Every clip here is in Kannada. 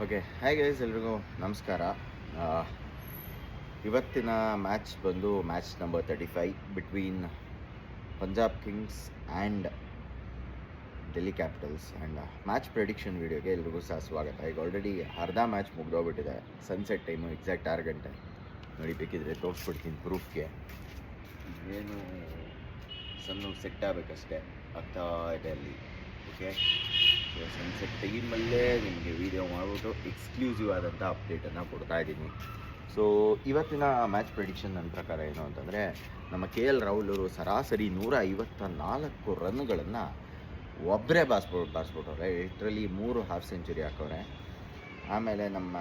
ಓಕೆ, ಹಾಯ್ ಗೈಸ್, ಎಲ್ರಿಗೂ ನಮಸ್ಕಾರ. ಇವತ್ತಿನ ಮ್ಯಾಚ್ ಬಂದು match number 35 between Punjab Kings and Delhi Capitals. And match prediction ವೀಡಿಯೋಗೆ ಎಲ್ರಿಗೂ ಸಹ ಸ್ವಾಗತ. ಈಗ ಆಲ್ರೆಡಿ ಅರ್ಧ ಮ್ಯಾಚ್ ಮುಗ್ದೋಗ್ಬಿಟ್ಟಿದೆ. ಸನ್ಸೆಟ್ ಟೈಮು ಎಕ್ಸಾಕ್ಟ್ 6 ಗಂಟೆ. ನೋಡಿ, ಬೇಕಿದ್ರೆ ತೋರಿಸ್ಬಿಡ್ತೀನಿ ಪ್ರೂಫ್ಗೆ. ಏನು ಸಣ್ಣ ಸೆಟ್ ಆಗಬೇಕಷ್ಟೇ, ಆಗ್ತಾ ಇದೆ ಅಲ್ಲಿ. ಓಕೆ, ಸೊ ಸನ್ಸೆಟ್ ಟೈಮಲ್ಲೇ ನಿಮಗೆ ವೀಡಿಯೋ ಮಾಡಿಬಿಟ್ಟು ಎಕ್ಸ್ಕ್ಲೂಸಿವ್ ಆದಂಥ ಅಪ್ಡೇಟನ್ನು ಕೊಡ್ತಾ ಇದ್ದೀನಿ. ಸೊ ಇವತ್ತಿನ ಮ್ಯಾಚ್ ಪ್ರೆಡಿಕ್ಷನ್ ನನ್ನ ಪ್ರಕಾರ ಏನು ಅಂತಂದರೆ, ನಮ್ಮ KL ರಾಹುಲ್ ಅವರು ಸರಾಸರಿ 154 ರನ್ಗಳನ್ನು ಒಬ್ಬರೇ ಬಾರಿಸ್ಬಿಟ್ಟವ್ರೆ. ಲಿಟ್ರಲಿ 3 ಹಾಫ್ ಸೆಂಚುರಿ ಹಾಕವ್ರೆ. ಆಮೇಲೆ ನಮ್ಮ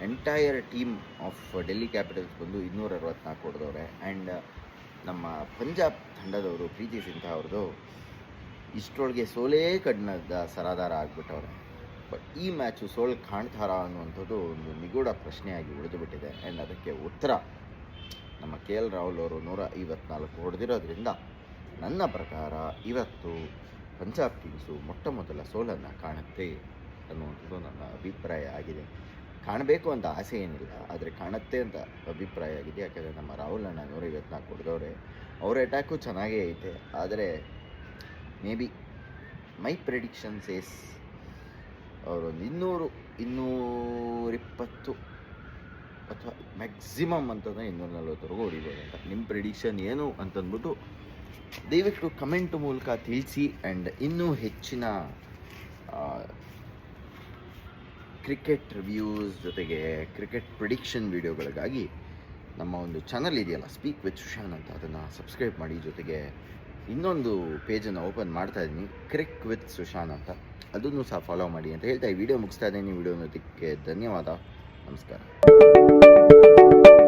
entire team of Delhi Capitals ಬಂದು 264 ಹೊಡೆದವ್ರೆ. ಆ್ಯಂಡ್ ನಮ್ಮ ಪಂಜಾಬ್ ತಂಡದವರು ಪ್ರೀತಿ ಸಿಂಧ ಅವ್ರದ್ದು ಇಷ್ಟರೊಳಗೆ ಸೋಲೇ ಕಣ್ಣದ ಸರಾದಾರ ಆಗಿಬಿಟ್ಟವ್ರೆ. ಬಟ್ ಈ ಮ್ಯಾಚು ಸೋಲು ಕಾಣ್ತಾರಾ ಅನ್ನುವಂಥದ್ದು ಒಂದು ನಿಗೂಢ ಪ್ರಶ್ನೆಯಾಗಿ ಉಳಿದುಬಿಟ್ಟಿದೆ. ಆ್ಯಂಡ್ ಅದಕ್ಕೆ ಉತ್ತರ ನಮ್ಮ KL ರಾಹುಲ್ ಅವರು 154 ಹೊಡೆದಿರೋದ್ರಿಂದ ನನ್ನ ಪ್ರಕಾರ ಇವತ್ತು ಪಂಜಾಬ್ ಕಿಂಗ್ಸು ಮೊಟ್ಟ ಮೊದಲ ಸೋಲನ್ನು ಕಾಣುತ್ತೆ ಅನ್ನುವಂಥದ್ದು ನನ್ನ ಅಭಿಪ್ರಾಯ ಆಗಿದೆ. ಕಾಣಬೇಕು ಅಂತ ಆಸೆ ಏನಿಲ್ಲ, ಆದರೆ ಕಾಣುತ್ತೆ ಅಂತ ಅಭಿಪ್ರಾಯ ಆಗಿದೆ. ಯಾಕೆಂದರೆ ನಮ್ಮ ರಾಹುಲನ್ನು 154 ಹೊಡೆದವ್ರೆ. ಅವ್ರ ಅಟ್ಯಾಕು ಚೆನ್ನಾಗೇ ಐತೆ, ಆದರೆ may be my prediction says ಅವರೊಂದು 200-220 ಅಥವಾ ಮ್ಯಾಕ್ಸಿಮಮ್ ಅಂತಂದರೆ 240ವರೆಗೂ ಹೊಡಿಬೋದು ಅಂತ. ನಿಮ್ಮ ಪ್ರೆಡಿಕ್ಷನ್ ಏನು ಅಂತಂದ್ಬಿಟ್ಟು ದಯವಿಟ್ಟು ಕಮೆಂಟ್ ಮೂಲಕ ತಿಳಿಸಿ. ಆ್ಯಂಡ್ ಇನ್ನೂ ಹೆಚ್ಚಿನ ಕ್ರಿಕೆಟ್ ರಿವ್ಯೂಸ್ ಜೊತೆಗೆ ಕ್ರಿಕೆಟ್ ಪ್ರಿಡಿಕ್ಷನ್ ವೀಡಿಯೋಗಳಿಗಾಗಿ ನಮ್ಮ ಒಂದು ಚಾನಲ್ ಇದೆಯಲ್ಲ, ಸ್ಪೀಕ್ ವಿತ್ ಸುಶಾಂತ್ ಅಂತ, ಅದನ್ನು ಸಬ್ಸ್ಕ್ರೈಬ್ ಮಾಡಿ. ಜೊತೆಗೆ ಇನ್ನೊಂದು ಪೇಜನ್ನು ಓಪನ್ ಮಾಡ್ತಾ ಇದ್ದೀನಿ, ಕ್ರಿಕ್ ವಿತ್ ಸುಶಾಂತ್ ಅಂತ, ಅದನ್ನು ಸಹ ಫಾಲೋ ಮಾಡಿ ಅಂತ ಹೇಳ್ತಾ ಈ ವಿಡಿಯೋ ಮುಗಿಸ್ತಾ ಇದ್ದೀನಿ. ವಿಡಿಯೋ ನೋಡೋದಕ್ಕೆ ಧನ್ಯವಾದ. ನಮಸ್ಕಾರ.